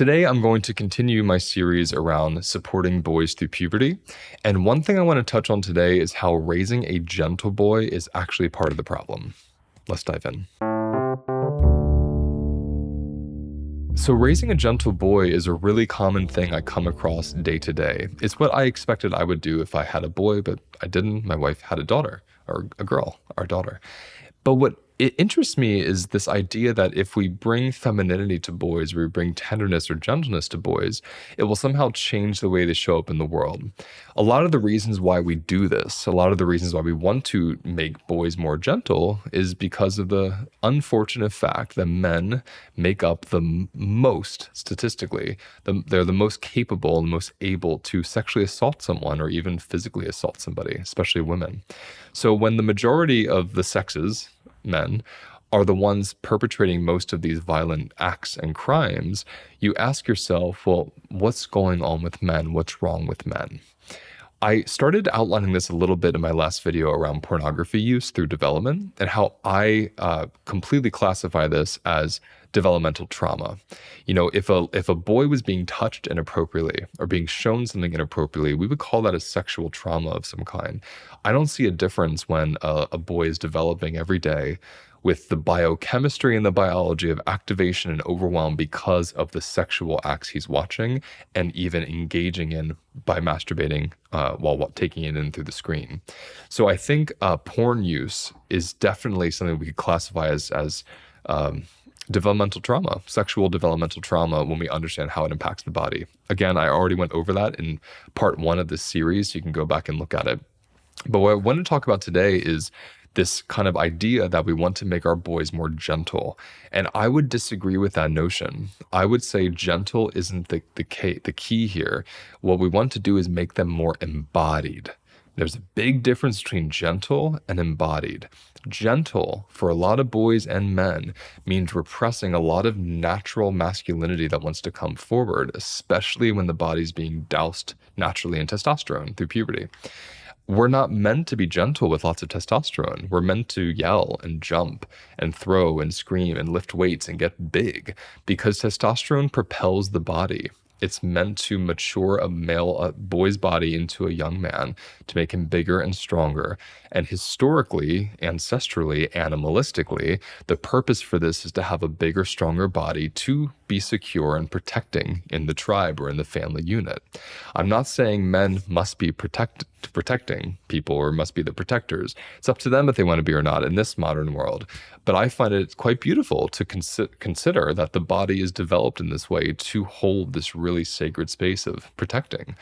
Today, I'm going to continue my series around supporting boys through puberty. And one thing I want to touch on today is how raising a gentle boy is actually part of the problem. Let's dive in. So raising a gentle boy is a really common thing I come across day to day. It's what I expected I would do if I had a boy, but I didn't. My wife had a daughter, or a girl, our daughter. But what it interests me is this idea that if we bring femininity to boys, or we bring tenderness or gentleness to boys, it will somehow change the way they show up in the world. A lot of the reasons why we do this, a lot of the reasons why we want to make boys more gentle is because of the unfortunate fact that men make up the most, statistically, they're the most capable and most able to sexually assault someone or even physically assault somebody, especially women. So when the majority of the sexes, men, are the ones perpetrating most of these violent acts and crimes, you ask yourself, well, what's going on with men? What's wrong with men? I started outlining this a little bit in my last video around pornography use through development and how I completely classify this as developmental trauma. You know, if a boy was being touched inappropriately or being shown something inappropriately, we would call that a sexual trauma of some kind. I don't see a difference when a boy is developing every day with the biochemistry and the biology of activation and overwhelm because of the sexual acts he's watching and even engaging in by masturbating while taking it in through the screen. So I think porn use is definitely something we could classify as developmental trauma, sexual developmental trauma, when we understand how it impacts the body. Again, I already went over that in part 1 of this series. So you can go back and look at it. But what I want to talk about today is this kind of idea that we want to make our boys more gentle. And I would disagree with that notion. I would say gentle isn't the key here. What we want to do is make them more embodied. There's a big difference between gentle and embodied. Gentle, for a lot of boys and men, means repressing a lot of natural masculinity that wants to come forward, especially when the body's being doused naturally in testosterone through puberty. We're not meant to be gentle with lots of testosterone. We're meant to yell and jump and throw and scream and lift weights and get big because testosterone propels the body. It's meant to mature a boy's body into a young man to make him bigger and stronger. And historically, ancestrally, animalistically, the purpose for this is to have a bigger, stronger body to be secure and protecting in the tribe or in the family unit. I'm not saying men must be protecting people or must be the protectors. It's up to them if they want to be or not in this modern world. But I find it quite beautiful to consider that the body is developed in this way to hold this really sacred space of protecting.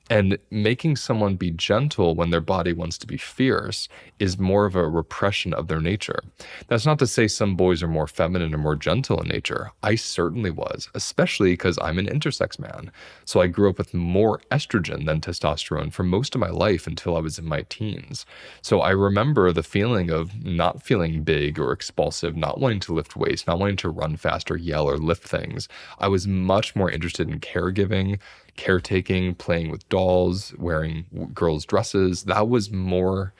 And making someone be gentle when their body wants to be fierce is more of a repression of their nature. That's not to say some boys are more feminine or more gentle in nature. I certainly was, especially because I'm an intersex man. So I grew up with more estrogen than testosterone for most of my life until I was in my teens. So I remember the feeling of not feeling big or expulsive, not wanting to lift weights, not wanting to run fast or yell or lift things. I was much more interested in caregiving, caretaking, playing with dolls, wearing girls' dresses. That was more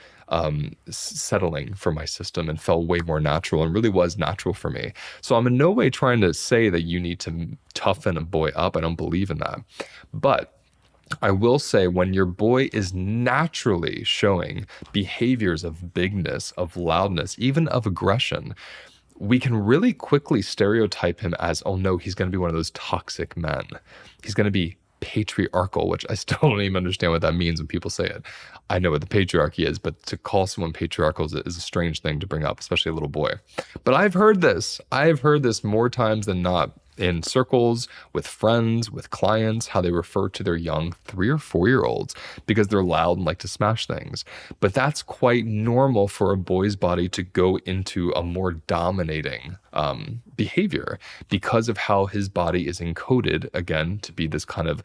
settling for my system and felt way more natural and really was natural for me. So I'm in no way trying to say that you need to toughen a boy up. I don't believe in that. But I will say when your boy is naturally showing behaviors of bigness, of loudness, even of aggression, we can really quickly stereotype him as, oh no, he's going to be one of those toxic men. He's going to be patriarchal, which I still don't even understand what that means when people say it. I know what the patriarchy is, but to call someone patriarchal is a strange thing to bring up, especially a little boy. But I've heard this more times than not in circles, with friends, with clients, how they refer to their young 3 or 4-year-olds because they're loud and like to smash things. But that's quite normal for a boy's body to go into a more dominating behavior because of how his body is encoded, again, to be this kind of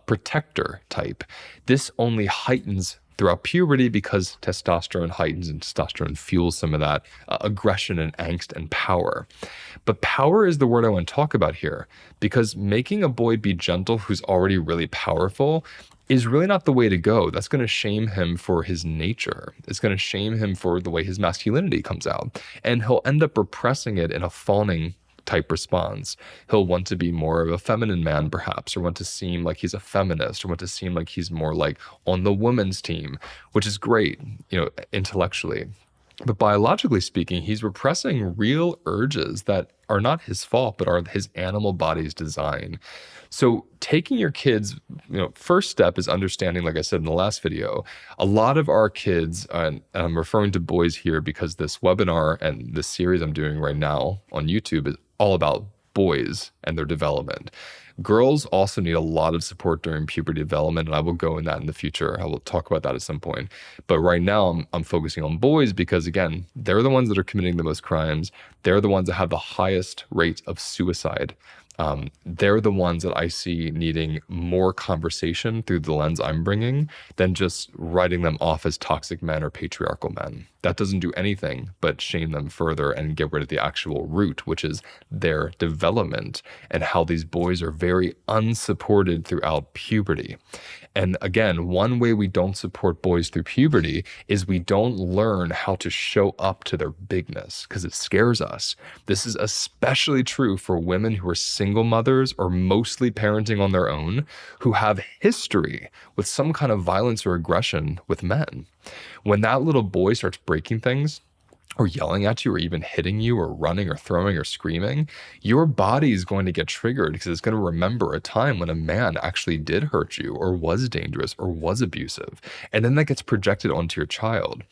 protector type. This only heightens throughout puberty because testosterone heightens and testosterone fuels some of that aggression and angst and power. But power is the word I want to talk about here, because making a boy be gentle who's already really powerful is really not the way to go. That's going to shame him for his nature. It's going to shame him for the way his masculinity comes out. And he'll end up repressing it in a fawning type response. He'll want to be more of a feminine man, perhaps, or want to seem like he's a feminist, or want to seem like he's more like on the women's team, which is great, intellectually. But biologically speaking, he's repressing real urges that are not his fault, but are his animal body's design. So taking your kids, first step is understanding, like I said in the last video, a lot of our kids, and I'm referring to boys here because this webinar and this series I'm doing right now on YouTube is all about boys and their development. Girls also need a lot of support during puberty development, and I will go in that in the future. I will talk about that at some point. But right now, I'm focusing on boys because, again, they're the ones that are committing the most crimes. They're the ones that have the highest rate of suicide. They're the ones that I see needing more conversation through the lens I'm bringing than just writing them off as toxic men or patriarchal men. That doesn't do anything but shame them further and get rid of the actual root, which is their development and how these boys are very unsupported throughout puberty. And again, one way we don't support boys through puberty is we don't learn how to show up to their bigness because it scares us. This is especially true for women who are single mothers or mostly parenting on their own, who have history with some kind of violence or aggression with men. When that little boy starts breaking things, or yelling at you, or even hitting you, or running, or throwing, or screaming, your body is going to get triggered because it's going to remember a time when a man actually did hurt you, or was dangerous, or was abusive. And then that gets projected onto your child.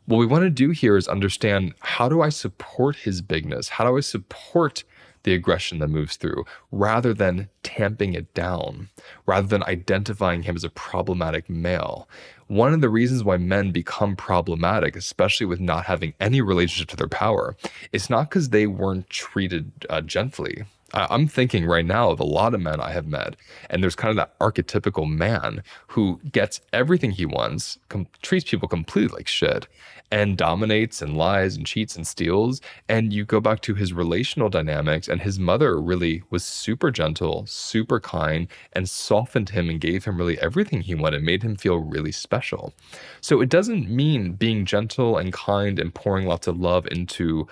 What we want to do here is understand, how do I support his bigness? How do I support the aggression that moves through, rather than tamping it down, rather than identifying him as a problematic male? One of the reasons why men become problematic, especially with not having any relationship to their power, is not because they weren't treated gently. I'm thinking right now of a lot of men I have met, and there's kind of that archetypical man who gets everything he wants, treats people completely like shit, and dominates and lies and cheats and steals. And you go back to his relational dynamics, and his mother really was super gentle, super kind, and softened him and gave him really everything he wanted, made him feel really special. So it doesn't mean being gentle and kind and pouring lots of love into,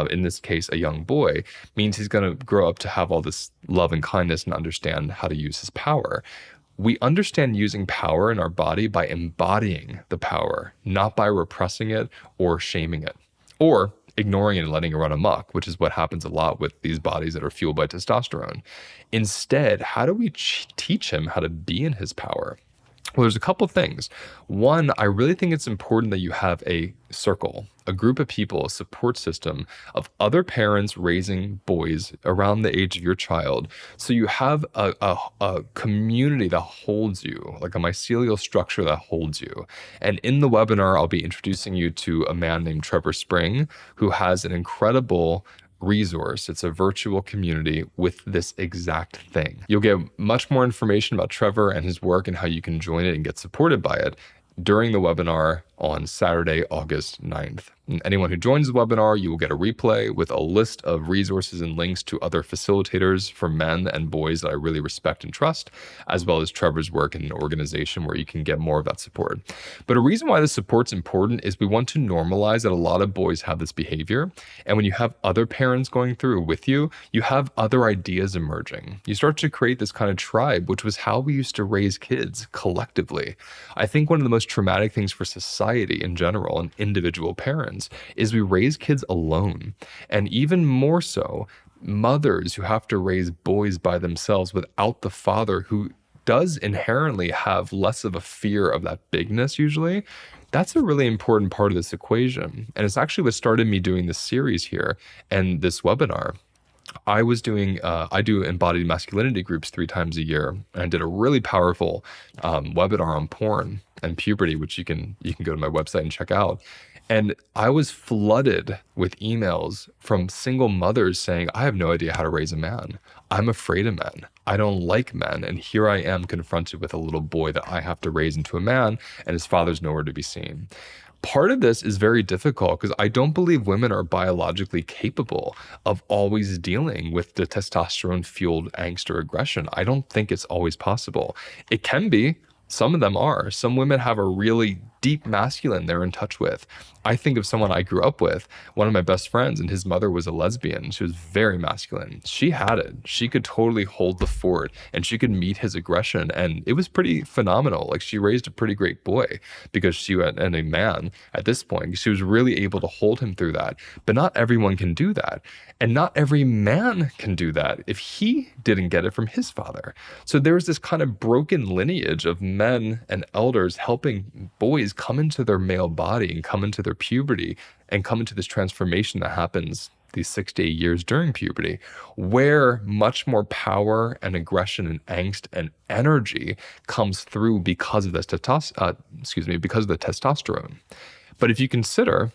in this case, a young boy, means he's going to grow up to have all this love and kindness and understand how to use his power. We understand using power in our body by embodying the power, not by repressing it or shaming it, or ignoring it and letting it run amok, which is what happens a lot with these bodies that are fueled by testosterone. Instead, how do we teach him how to be in his power? Well, there's a couple things. One, I really think it's important that you have a circle, a group of people, a support system of other parents raising boys around the age of your child. So you have a community that holds you, like a mycelial structure that holds you. And in the webinar, I'll be introducing you to a man named Trevor Spring, who has an incredible resource. It's a virtual community with this exact thing. You'll get much more information about Trevor and his work and how you can join it and get supported by it during the webinar on Saturday, August 9th. And anyone who joins the webinar, you will get a replay with a list of resources and links to other facilitators for men and boys that I really respect and trust, as well as Trevor's work in an organization where you can get more of that support. But a reason why this support's important is we want to normalize that a lot of boys have this behavior. And when you have other parents going through with you, you have other ideas emerging. You start to create this kind of tribe, which was how we used to raise kids collectively. I think one of the most traumatic things for society in general and individual parents is we raise kids alone. And even more so, mothers who have to raise boys by themselves without the father, who does inherently have less of a fear of that bigness usually. That's a really important part of this equation. And it's actually what started me doing this series here and this webinar. I do embodied masculinity groups 3 times a year, and I did a really powerful webinar on porn and puberty, which you can go to my website and check out. And I was flooded with emails from single mothers saying, I have no idea how to raise a man. I'm afraid of men. I don't like men. And here I am confronted with a little boy that I have to raise into a man, and his father's nowhere to be seen. Part of this is very difficult because I don't believe women are biologically capable of always dealing with the testosterone-fueled angst or aggression. I don't think it's always possible. It can be. Some of them are. Some women have a really deep masculine they're in touch with. I think of someone I grew up with, one of my best friends, and his mother was a lesbian. She was very masculine. She had it. She could totally hold the fort, and she could meet his aggression. And it was pretty phenomenal. Like, she raised a pretty great boy because and a man at this point. She was really able to hold him through that. But not everyone can do that. And not every man can do that if he didn't get it from his father. So there's this kind of broken lineage of men and elders helping boys come into their male body and come into their puberty and come into this transformation that happens these 6 to 8 years during puberty, where much more power and aggression and angst and energy comes through because of this because of the testosterone. But if you consider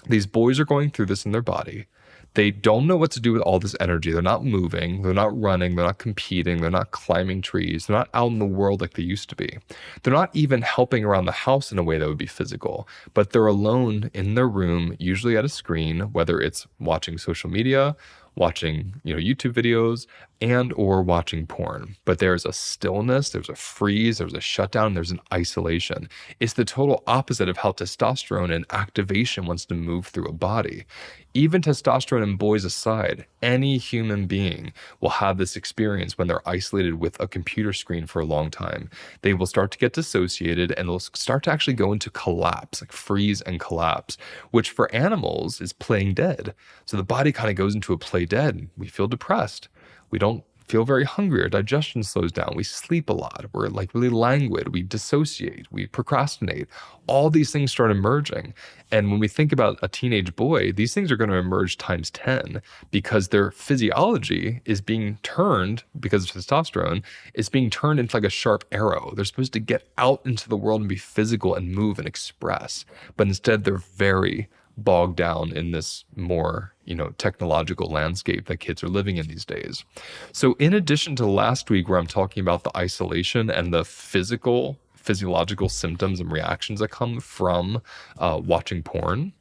these boys are going through this in their body, they don't know what to do with all this energy. They're not moving. They're not running. They're not competing. They're not climbing trees. They're not out in the world like they used to be. They're not even helping around the house in a way that would be physical, but they're alone in their room, usually at a screen, whether it's watching social media, watching, YouTube videos, and or watching porn. But there's a stillness, there's a freeze, there's a shutdown, there's an isolation. It's the total opposite of how testosterone and activation wants to move through a body. Even testosterone in boys aside, any human being will have this experience when they're isolated with a computer screen for a long time. They will start to get dissociated and they'll start to actually go into collapse, like freeze and collapse, which for animals is playing dead. So the body kind of goes into a play dead. We feel depressed. We don't feel very hungry. Our digestion slows down. We sleep a lot. We're like really languid. We dissociate. We procrastinate. All these things start emerging. And when we think about a teenage boy, these things are going to emerge times 10 because their physiology is being turned, because of testosterone, is being turned into like a sharp arrow. They're supposed to get out into the world and be physical and move and express. But instead, they're very bogged down in this more, technological landscape that kids are living in these days. So in addition to last week where I'm talking about the isolation and the physiological symptoms and reactions that come from watching porn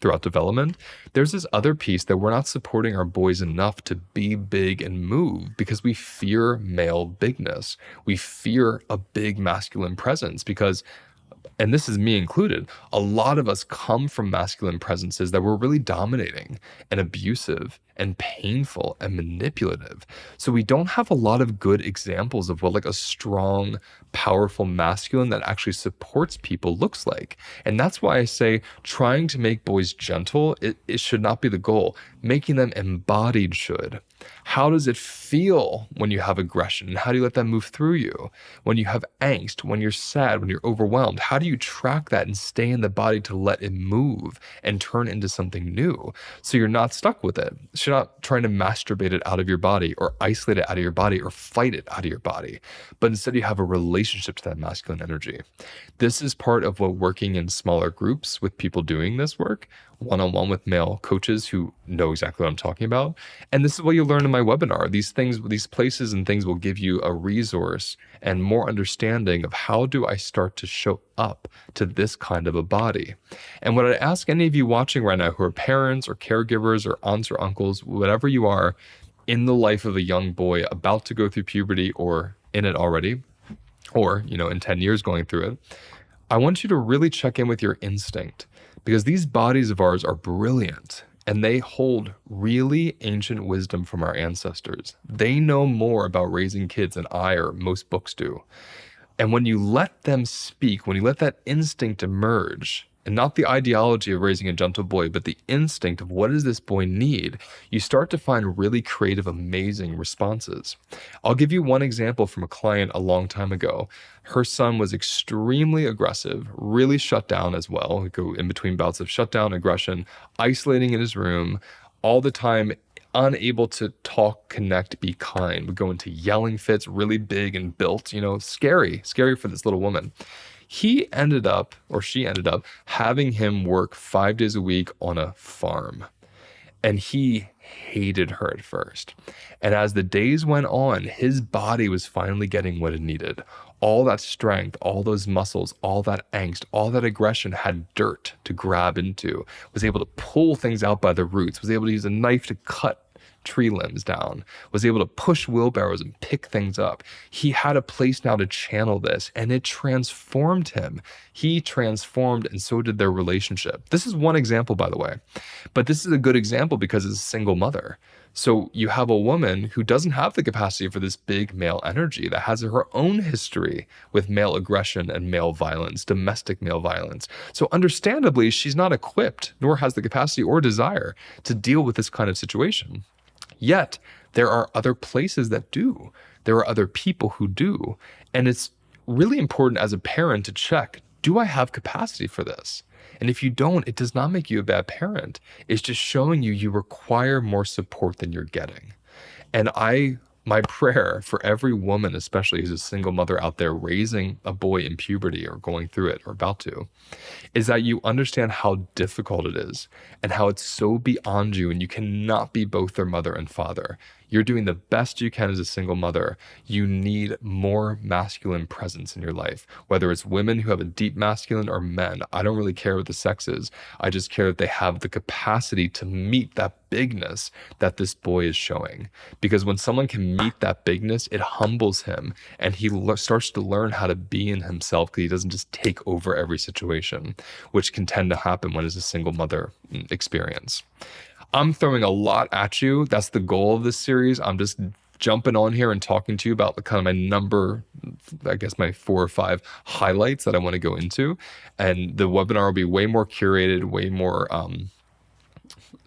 throughout development, there's this other piece that we're not supporting our boys enough to be big and move because we fear male bigness. We fear a big masculine presence because, and this is me included, a lot of us come from masculine presences that were really dominating and abusive and painful and manipulative. So we don't have a lot of good examples of what like a strong, powerful masculine that actually supports people looks like. And that's why I say trying to make boys gentle, it should not be the goal. Making them embodied should. How does it feel when you have aggression? And how do you let that move through you? When you have angst, when you're sad, when you're overwhelmed, how do you track that and stay in the body to let it move and turn into something new? So you're not stuck with it. So you're not trying to masturbate it out of your body or isolate it out of your body or fight it out of your body. But instead you have a relationship to that masculine energy. This is part of what working in smaller groups with people doing this work, one-on-one with male coaches who know exactly what I'm talking about. And this is what you learn in my webinar. These things, these places and things will give you a resource and more understanding of how do I start to show up to this kind of a body. And what I ask any of you watching right now who are parents or caregivers or aunts or uncles, whatever you are in the life of a young boy about to go through puberty or in it already, or, in 10 years going through it, I want you to really check in with your instinct. Because these bodies of ours are brilliant and they hold really ancient wisdom from our ancestors. They know more about raising kids than I or most books do. And when you let them speak, when you let that instinct emerge, and not the ideology of raising a gentle boy, but the instinct of what does this boy need, you start to find really creative, amazing responses. I'll give you one example from a client a long time ago. Her son was extremely aggressive, really shut down as well. He'd go in between bouts of shutdown, aggression, isolating in his room, all the time, unable to talk, connect, be kind, would go into yelling fits, really big and built, scary for this little woman. She ended up having him work 5 days a week on a farm. And he hated her at first. And as the days went on, his body was finally getting what it needed. All that strength, all those muscles, all that angst, all that aggression had dirt to grab into, was able to pull things out by the roots, was able to use a knife to cut tree limbs down, was able to push wheelbarrows and pick things up. He had a place now to channel this, and it transformed him. He transformed, and so did their relationship. This is one example, by the way, but this is a good example because it's a single mother. So you have a woman who doesn't have the capacity for this big male energy, that has her own history with male aggression and male violence, domestic male violence. So understandably, she's not equipped, nor has the capacity or desire to deal with this kind of situation. Yet there are other places that do. There are other people who do. And it's really important as a parent to check, do I have capacity for this? And if you don't, it does not make you a bad parent. It's just showing you require more support than you're getting. And my prayer for every woman, especially who's a single mother out there raising a boy in puberty or going through it or about to, is that you understand how difficult it is and how it's so beyond you, and you cannot be both their mother and father. You're doing the best you can as a single mother. You need more masculine presence in your life, whether it's women who have a deep masculine or men. I don't really care what the sex is. I just care that they have the capacity to meet that bigness that this boy is showing. Because when someone can meet that bigness, it humbles him, and he starts to learn how to be in himself, because he doesn't just take over every situation, which can tend to happen when it's a single mother experience. I'm throwing a lot at you. That's the goal of this series. I'm just jumping on here and talking to you about the kind of my 4 or 5 highlights that I want to go into. And the webinar will be way more curated, way more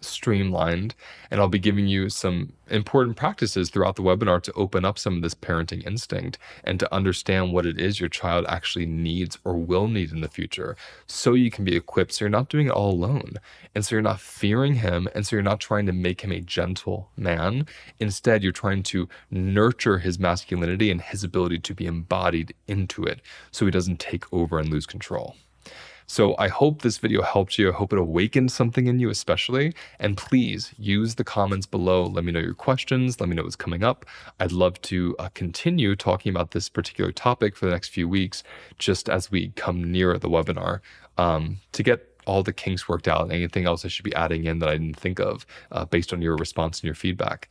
streamlined, and I'll be giving you some important practices throughout the webinar to open up some of this parenting instinct and to understand what it is your child actually needs or will need in the future, so you can be equipped, so you're not doing it all alone, and so you're not fearing him, and so you're not trying to make him a gentle man. Instead, you're trying to nurture his masculinity and his ability to be embodied into it, so he doesn't take over and lose control. So I hope this video helped you. I hope it awakened something in you especially. And please use the comments below. Let me know your questions. Let me know what's coming up. I'd love to continue talking about this particular topic for the next few weeks, just as we come near the webinar, to get all the kinks worked out and anything else I should be adding in that I didn't think of based on your response and your feedback.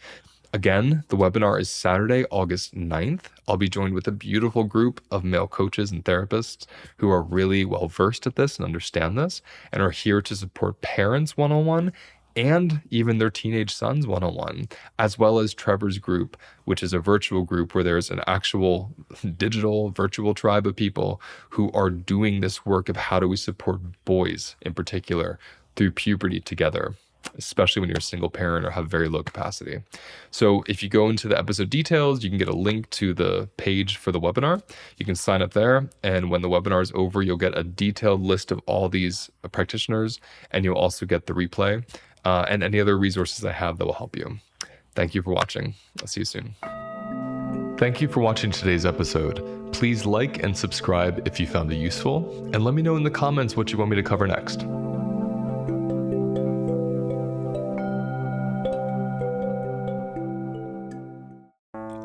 Again, the webinar is Saturday, August 9th. I'll be joined with a beautiful group of male coaches and therapists who are really well versed at this and understand this, and are here to support parents one-on-one and even their teenage sons one-on-one, as well as Trevor's group, which is a virtual group where there's an actual digital virtual tribe of people who are doing this work of how do we support boys in particular through puberty together, especially when you're a single parent or have very low capacity. So if you go into the episode details, you can get a link to the page for the webinar. You can sign up there, and when the webinar is over, you'll get a detailed list of all these practitioners, and you'll also get the replay and any other resources I have that will help you. Thank you for watching. I'll see you soon. Thank you for watching today's episode. Please like and subscribe if you found it useful, and let me know in the comments what you want me to cover next.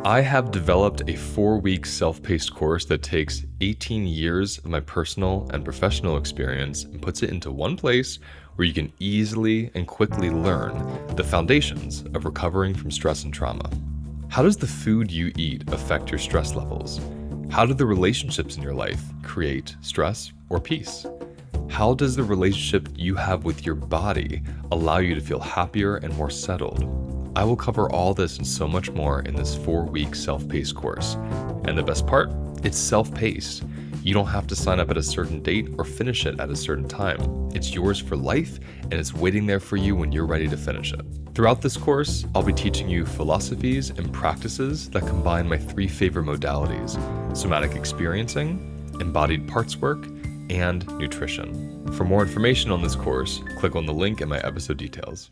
I have developed a 4-week self-paced course that takes 18 years of my personal and professional experience and puts it into one place where you can easily and quickly learn the foundations of recovering from stress and trauma. How does the food you eat affect your stress levels? How do the relationships in your life create stress or peace? How does the relationship you have with your body allow you to feel happier and more settled? I will cover all this and so much more in this 4-week self-paced course. And the best part, it's self-paced. You don't have to sign up at a certain date or finish it at a certain time. It's yours for life, and it's waiting there for you when you're ready to finish it. Throughout this course, I'll be teaching you philosophies and practices that combine my 3 favorite modalities: somatic experiencing, embodied parts work, and nutrition. For more information on this course, click on the link in my episode details.